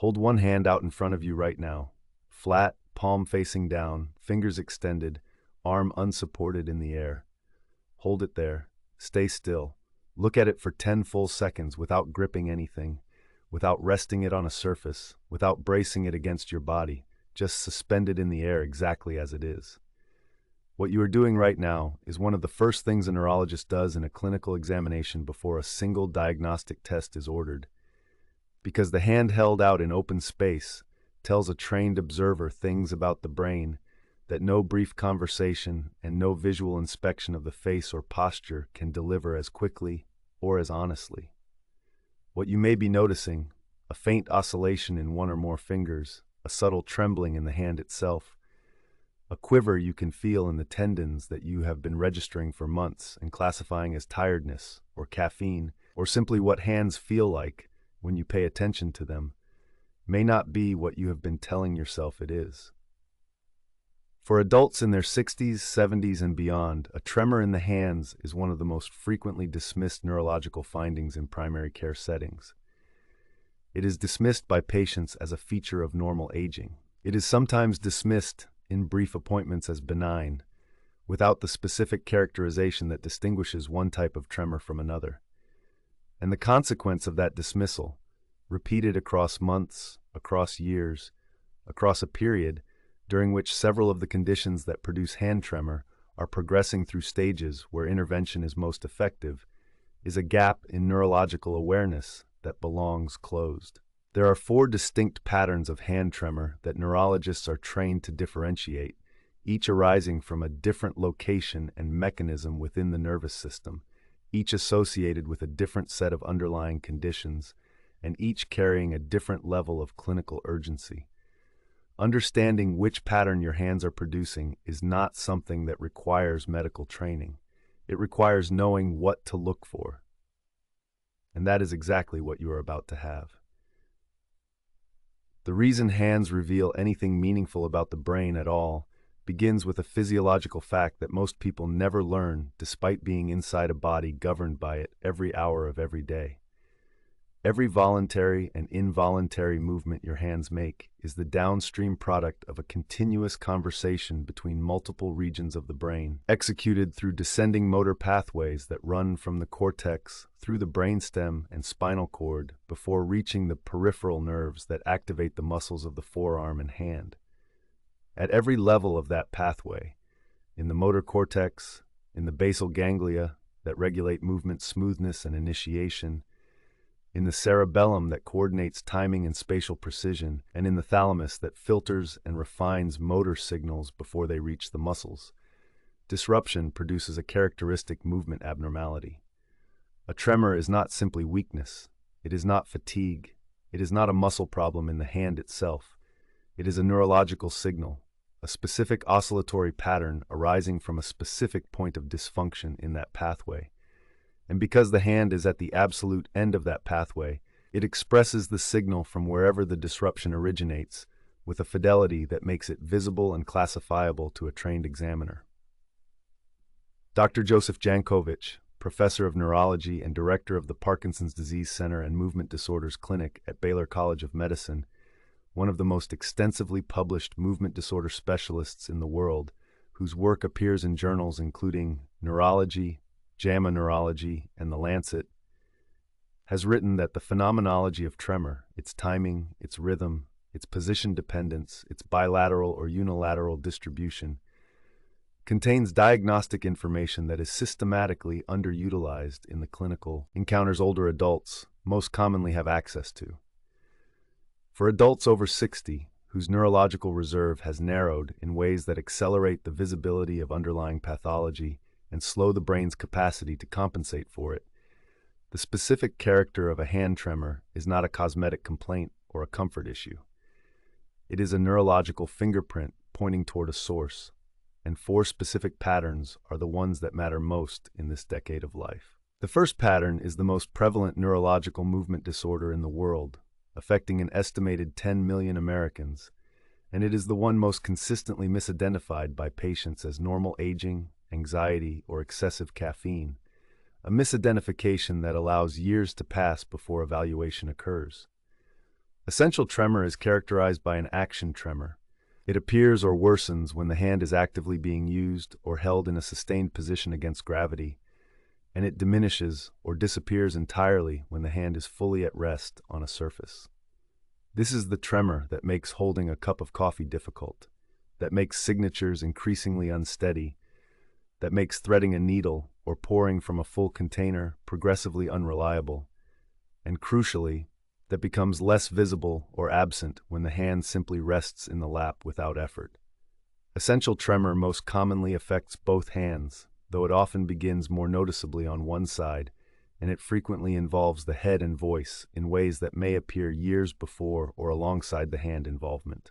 Hold one hand out in front of you right now, flat, palm facing down, fingers extended, arm unsupported in the air. Hold it there. Stay still. Look at it for 10 full seconds without gripping anything, without resting it on a surface, without bracing it against your body, just suspend it in the air exactly as it is. What you are doing right now is one of the first things a neurologist does in a clinical examination before a single diagnostic test is ordered. Because the hand held out in open space tells a trained observer things about the brain that no brief conversation and no visual inspection of the face or posture can deliver as quickly or as honestly. What you may be noticing, a faint oscillation in one or more fingers, a subtle trembling in the hand itself, a quiver you can feel in the tendons that you have been registering for months and classifying as tiredness or caffeine, or simply what hands feel like when you pay attention to them, may not be what you have been telling yourself it is. For adults in their 60s, 70s, and beyond, a tremor in the hands is one of the most frequently dismissed neurological findings in primary care settings. It is dismissed by patients as a feature of normal aging. It is sometimes dismissed in brief appointments as benign, without the specific characterization that distinguishes one type of tremor from another. And the consequence of that dismissal, repeated across months, across years, across a period during which several of the conditions that produce hand tremor are progressing through stages where intervention is most effective, is a gap in neurological awareness that belongs closed. There are 4 distinct patterns of hand tremor that neurologists are trained to differentiate, each arising from a different location and mechanism within the nervous system, each associated with a different set of underlying conditions, and each carrying a different level of clinical urgency. Understanding which pattern your hands are producing is not something that requires medical training. It requires knowing what to look for. And that is exactly what you are about to have. The reason hands reveal anything meaningful about the brain at all begins with a physiological fact that most people never learn despite being inside a body governed by it every hour of every day. Every voluntary and involuntary movement your hands make is the downstream product of a continuous conversation between multiple regions of the brain, executed through descending motor pathways that run from the cortex through the brainstem and spinal cord before reaching the peripheral nerves that activate the muscles of the forearm and hand. At every level of that pathway, in the motor cortex, in the basal ganglia that regulate movement smoothness and initiation, in the cerebellum that coordinates timing and spatial precision, and in the thalamus that filters and refines motor signals before they reach the muscles, disruption produces a characteristic movement abnormality. A tremor is not simply weakness. It is not fatigue. It is not a muscle problem in the hand itself. It is a neurological signal, a specific oscillatory pattern arising from a specific point of dysfunction in that pathway. And because the hand is at the absolute end of that pathway, it expresses the signal from wherever the disruption originates with a fidelity that makes it visible and classifiable to a trained examiner. Dr. Joseph Jankovic, professor of neurology and director of the Parkinson's Disease Center and Movement Disorders Clinic at Baylor College of Medicine, one of the most extensively published movement disorder specialists in the world, whose work appears in journals including Neurology, JAMA Neurology, and The Lancet, has written that the phenomenology of tremor, its timing, its rhythm, its position dependence, its bilateral or unilateral distribution, contains diagnostic information that is systematically underutilized in the clinical encounters older adults most commonly have access to. For adults over 60, whose neurological reserve has narrowed in ways that accelerate the visibility of underlying pathology and slow the brain's capacity to compensate for it, the specific character of a hand tremor is not a cosmetic complaint or a comfort issue. It is a neurological fingerprint pointing toward a source, and 4 specific patterns are the ones that matter most in this decade of life. The first pattern is the most prevalent neurological movement disorder in the world, affecting an estimated 10 million Americans, and it is the one most consistently misidentified by patients as normal aging, anxiety, or excessive caffeine, a misidentification that allows years to pass before evaluation occurs. Essential tremor is characterized by an action tremor. It appears or worsens when the hand is actively being used or held in a sustained position against gravity, and it diminishes or disappears entirely when the hand is fully at rest on a surface. This is the tremor that makes holding a cup of coffee difficult, that makes signatures increasingly unsteady, that makes threading a needle or pouring from a full container progressively unreliable, and crucially, that becomes less visible or absent when the hand simply rests in the lap without effort. Essential tremor most commonly affects both hands, though it often begins more noticeably on one side, and it frequently involves the head and voice in ways that may appear years before or alongside the hand involvement.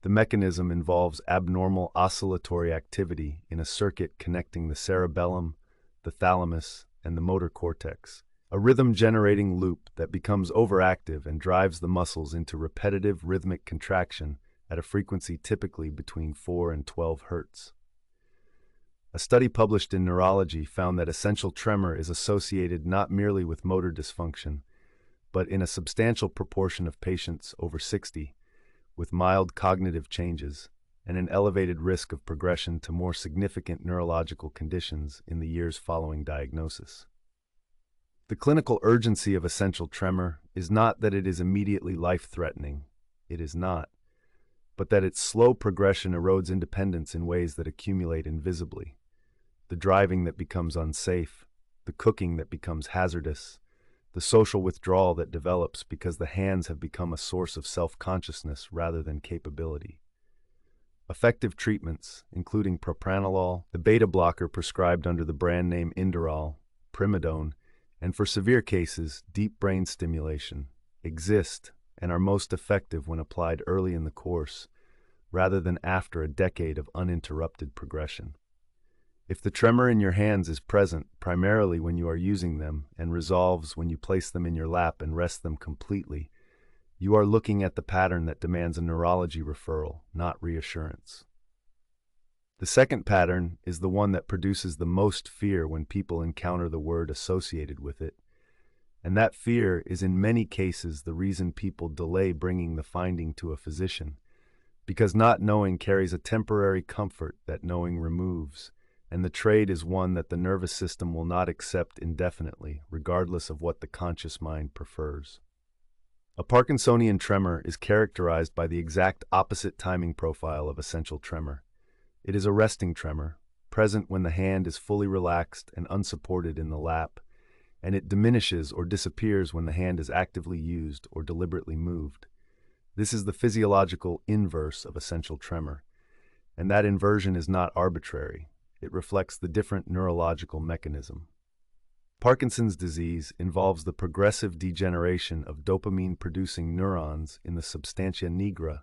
The mechanism involves abnormal oscillatory activity in a circuit connecting the cerebellum, the thalamus, and the motor cortex, a rhythm-generating loop that becomes overactive and drives the muscles into repetitive rhythmic contraction at a frequency typically between 4 and 12 Hz. A study published in Neurology found that essential tremor is associated not merely with motor dysfunction, but in a substantial proportion of patients over 60, with mild cognitive changes and an elevated risk of progression to more significant neurological conditions in the years following diagnosis. The clinical urgency of essential tremor is not that it is immediately life-threatening, it is not, but that its slow progression erodes independence in ways that accumulate invisibly. The driving that becomes unsafe, the cooking that becomes hazardous, the social withdrawal that develops because the hands have become a source of self-consciousness rather than capability. Effective treatments, including propranolol, the beta blocker prescribed under the brand name Inderal, primidone, and for severe cases, deep brain stimulation, exist and are most effective when applied early in the course, rather than after a decade of uninterrupted progression. If the tremor in your hands is present primarily when you are using them and resolves when you place them in your lap and rest them completely, you are looking at the pattern that demands a neurology referral, not reassurance. The second pattern is the one that produces the most fear when people encounter the word associated with it, and that fear is in many cases the reason people delay bringing the finding to a physician, because not knowing carries a temporary comfort that knowing removes, and the trade is one that the nervous system will not accept indefinitely, regardless of what the conscious mind prefers. A Parkinsonian tremor is characterized by the exact opposite timing profile of essential tremor. It is a resting tremor, present when the hand is fully relaxed and unsupported in the lap, and it diminishes or disappears when the hand is actively used or deliberately moved. This is the physiological inverse of essential tremor, and that inversion is not arbitrary. It reflects the different neurological mechanism. Parkinson's disease involves the progressive degeneration of dopamine-producing neurons in the substantia nigra,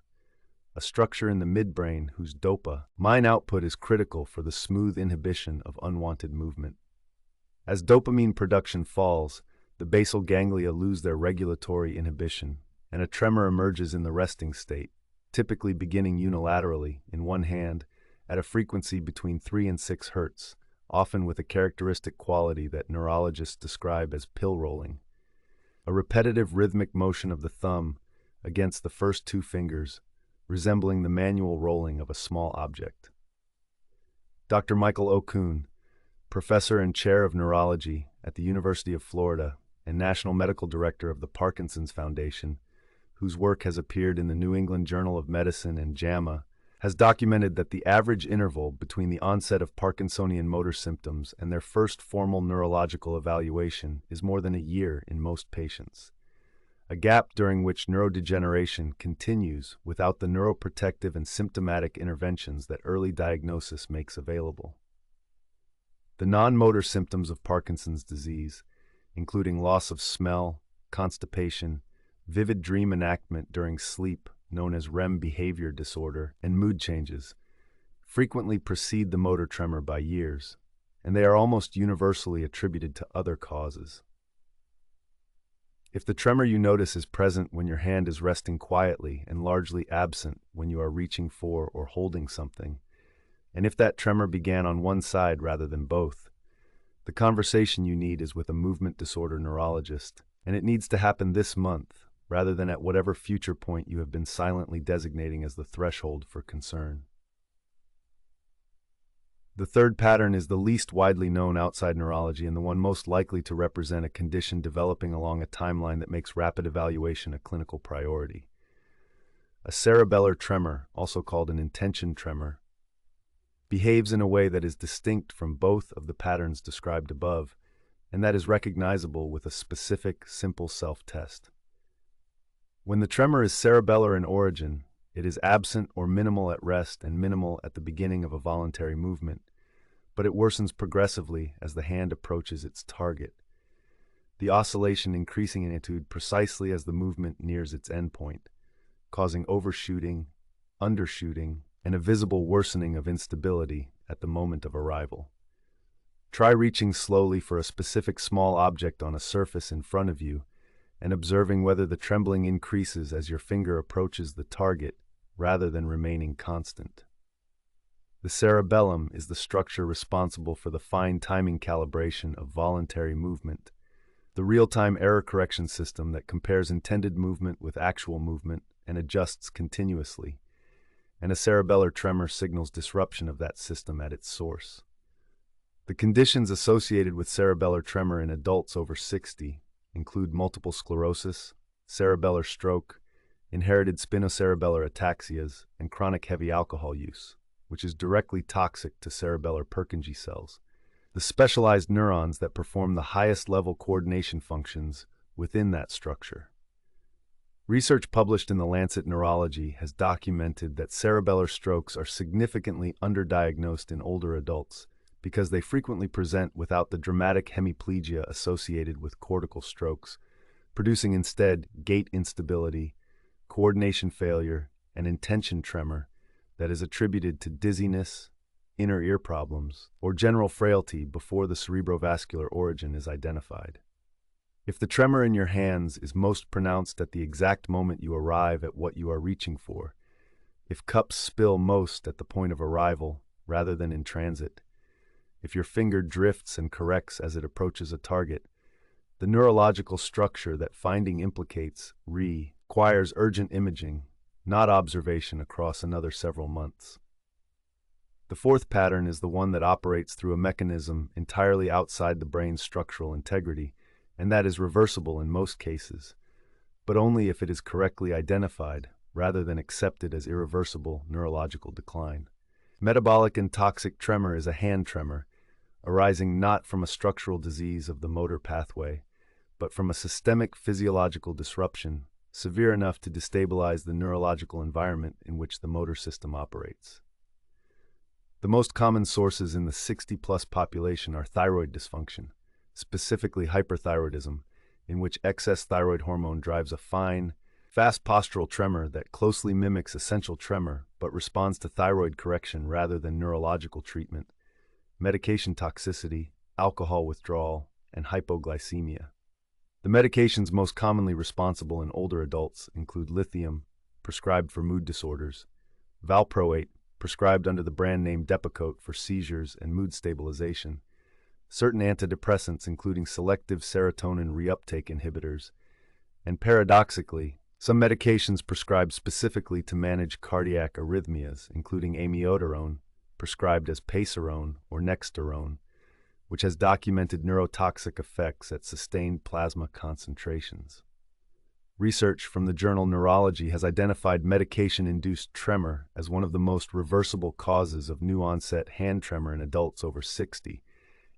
a structure in the midbrain whose dopamine output is critical for the smooth inhibition of unwanted movement. As dopamine production falls, the basal ganglia lose their regulatory inhibition, and a tremor emerges in the resting state, typically beginning unilaterally in one hand at a frequency between 3 and 6 Hz, often with a characteristic quality that neurologists describe as pill rolling. A repetitive rhythmic motion of the thumb against the first two fingers, resembling the manual rolling of a small object. Dr. Michael Okun, professor and chair of neurology at the University of Florida and national medical director of the Parkinson's Foundation, whose work has appeared in the New England Journal of Medicine and JAMA, has documented that the average interval between the onset of Parkinsonian motor symptoms and their first formal neurological evaluation is more than a year in most patients, a gap during which neurodegeneration continues without the neuroprotective and symptomatic interventions that early diagnosis makes available. The non-motor symptoms of Parkinson's disease, including loss of smell, constipation, vivid dream enactment during sleep, known as REM behavior disorder, and mood changes, frequently precede the motor tremor by years, and they are almost universally attributed to other causes. If the tremor you notice is present when your hand is resting quietly and largely absent when you are reaching for or holding something, and if that tremor began on one side rather than both, the conversation you need is with a movement disorder neurologist, and it needs to happen this month, rather than at whatever future point you have been silently designating as the threshold for concern. The third pattern is the least widely known outside neurology and the one most likely to represent a condition developing along a timeline that makes rapid evaluation a clinical priority. A cerebellar tremor, also called an intention tremor, behaves in a way that is distinct from both of the patterns described above, and that is recognizable with a specific, simple self-test. When the tremor is cerebellar in origin, it is absent or minimal at rest and minimal at the beginning of a voluntary movement, but it worsens progressively as the hand approaches its target, the oscillation increasing in amplitude precisely as the movement nears its endpoint, causing overshooting, undershooting, and a visible worsening of instability at the moment of arrival. Try reaching slowly for a specific small object on a surface in front of you and observing whether the trembling increases as your finger approaches the target rather than remaining constant. The cerebellum is the structure responsible for the fine timing calibration of voluntary movement, the real-time error correction system that compares intended movement with actual movement and adjusts continuously, and a cerebellar tremor signals disruption of that system at its source. The conditions associated with cerebellar tremor in adults over 60 include multiple sclerosis, cerebellar stroke, inherited spinocerebellar ataxias, and chronic heavy alcohol use, which is directly toxic to cerebellar Purkinje cells, the specialized neurons that perform the highest level coordination functions within that structure. Research published in the Lancet Neurology has documented that cerebellar strokes are significantly underdiagnosed in older adults because they frequently present without the dramatic hemiplegia associated with cortical strokes, producing instead gait instability, coordination failure, and intention tremor that is attributed to dizziness, inner ear problems, or general frailty before the cerebrovascular origin is identified. If the tremor in your hands is most pronounced at the exact moment you arrive at what you are reaching for, if cups spill most at the point of arrival rather than in transit, if your finger drifts and corrects as it approaches a target, the neurological structure that finding implicates requires urgent imaging, not observation across another several months. The fourth pattern is the one that operates through a mechanism entirely outside the brain's structural integrity, and that is reversible in most cases, but only if it is correctly identified rather than accepted as irreversible neurological decline. Metabolic and toxic tremor is a hand tremor, arising not from a structural disease of the motor pathway, but from a systemic physiological disruption severe enough to destabilize the neurological environment in which the motor system operates. The most common sources in the 60-plus population are thyroid dysfunction, specifically hyperthyroidism, in which excess thyroid hormone drives a fine, fast postural tremor that closely mimics essential tremor but responds to thyroid correction rather than neurological treatment, medication toxicity, alcohol withdrawal, and hypoglycemia. The medications most commonly responsible in older adults include lithium, prescribed for mood disorders, valproate, prescribed under the brand name Depakote for seizures and mood stabilization, certain antidepressants including selective serotonin reuptake inhibitors, and paradoxically, some medications prescribed specifically to manage cardiac arrhythmias, including amiodarone, prescribed as Pacerone or Nexterone, which has documented neurotoxic effects at sustained plasma concentrations. Research from the journal Neurology has identified medication-induced tremor as one of the most reversible causes of new-onset hand tremor in adults over 60,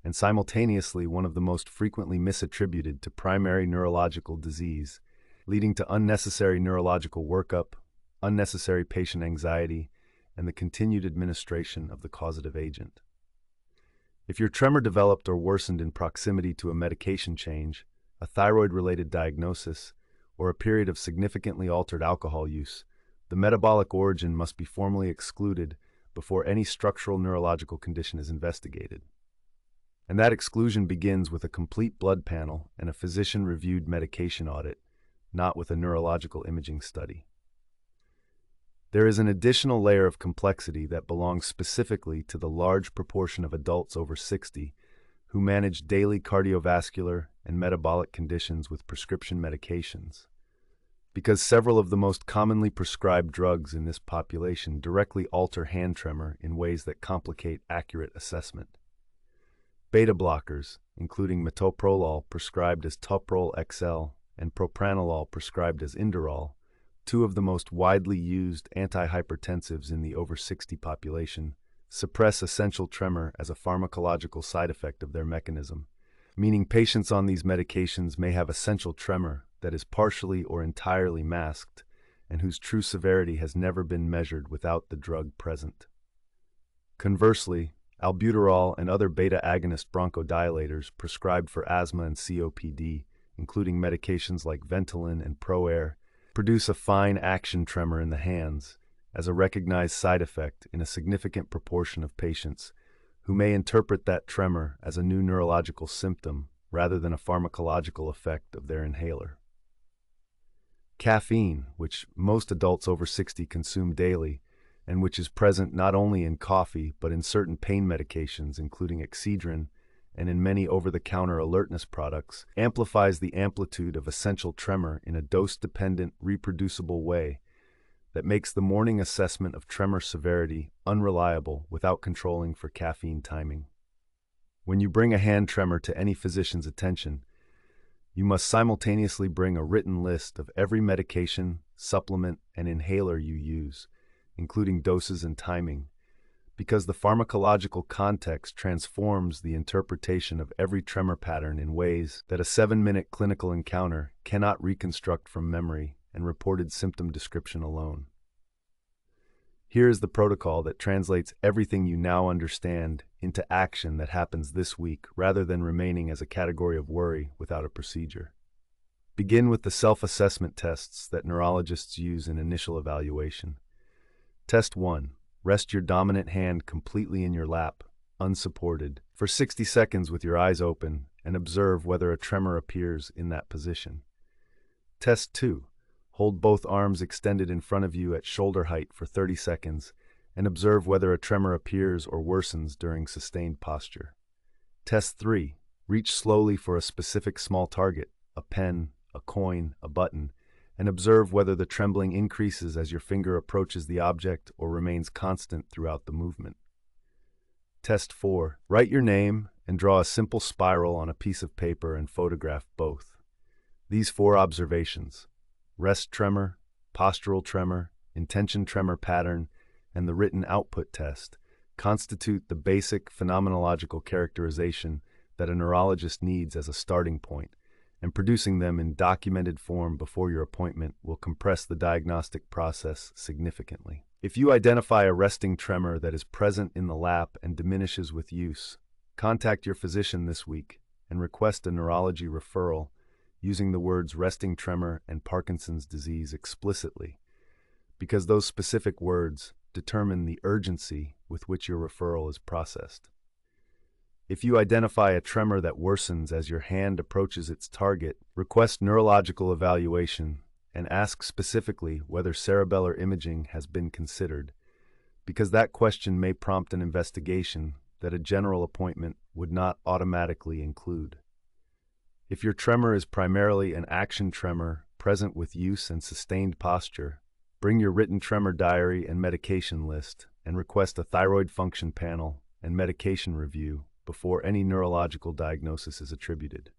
and simultaneously one of the most frequently misattributed to primary neurological disease, leading to unnecessary neurological workup, unnecessary patient anxiety, and the continued administration of the causative agent. If your tremor developed or worsened in proximity to a medication change, a thyroid-related diagnosis, or a period of significantly altered alcohol use, the metabolic origin must be formally excluded before any structural neurological condition is investigated. And that exclusion begins with a complete blood panel and a physician-reviewed medication audit, not with a neurological imaging study. There is an additional layer of complexity that belongs specifically to the large proportion of adults over 60 who manage daily cardiovascular and metabolic conditions with prescription medications. because several of the most commonly prescribed drugs in this population directly alter hand tremor in ways that complicate accurate assessment. Beta blockers, including metoprolol prescribed as Toprol XL and propranolol prescribed as Inderol, two of the most widely used antihypertensives in the over 60 population, suppress essential tremor as a pharmacological side effect of their mechanism, meaning patients on these medications may have essential tremor that is partially or entirely masked and whose true severity has never been measured without the drug present. Conversely, albuterol and other beta-agonist bronchodilators prescribed for asthma and COPD, including medications like Ventolin and ProAir, produce a fine action tremor in the hands as a recognized side effect in a significant proportion of patients who may interpret that tremor as a new neurological symptom rather than a pharmacological effect of their inhaler. Caffeine, which most adults over 60 consume daily, and which is present not only in coffee but in certain pain medications including Excedrin and in many over-the-counter alertness products, amplifies the amplitude of essential tremor in a dose-dependent, reproducible way that makes the morning assessment of tremor severity unreliable without controlling for caffeine timing. When you bring a hand tremor to any physician's attention, you must simultaneously bring a written list of every medication, supplement, and inhaler you use, including doses and timing, because the pharmacological context transforms the interpretation of every tremor pattern in ways that a 7-minute clinical encounter cannot reconstruct from memory and reported symptom description alone. Here is the protocol that translates everything you now understand into action that happens this week rather than remaining as a category of worry without a procedure. Begin with the self-assessment tests that neurologists use in initial evaluation. Test 1. Rest your dominant hand completely in your lap, unsupported, for 60 seconds with your eyes open and observe whether a tremor appears in that position. Test 2. Hold both arms extended in front of you at shoulder height for 30 seconds and observe whether a tremor appears or worsens during sustained posture. Test 3. Reach slowly for a specific small target, a pen, a coin, a button, and observe whether the trembling increases as your finger approaches the object or remains constant throughout the movement. Test 4. Write your name and draw a simple spiral on a piece of paper and photograph both. These 4 observations, rest tremor, postural tremor, intention tremor pattern, and the written output test, constitute the basic phenomenological characterization that a neurologist needs as a starting point, and producing them in documented form before your appointment will compress the diagnostic process significantly. If you identify a resting tremor that is present in the lap and diminishes with use, contact your physician this week and request a neurology referral using the words resting tremor and Parkinson's disease explicitly, because those specific words determine the urgency with which your referral is processed. If you identify a tremor that worsens as your hand approaches its target, request neurological evaluation and ask specifically whether cerebellar imaging has been considered, because that question may prompt an investigation that a general appointment would not automatically include. If your tremor is primarily an action tremor present with use and sustained posture, bring your written tremor diary and medication list and request a thyroid function panel and medication review before any neurological diagnosis is attributed.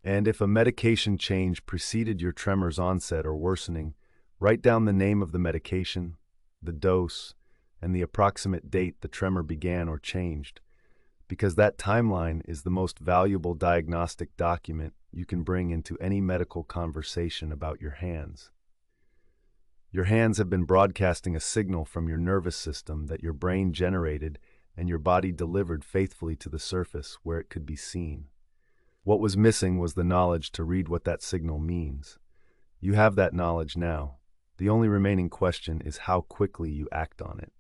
And if a medication change preceded your tremor's onset or worsening, write down the name of the medication, the dose, and the approximate date the tremor began or changed, because that timeline is the most valuable diagnostic document you can bring into any medical conversation about your hands. Your hands have been broadcasting a signal from your nervous system that your brain generated and your body delivered faithfully to the surface where it could be seen. What was missing was the knowledge to read what that signal means. You have that knowledge now. The only remaining question is how quickly you act on it.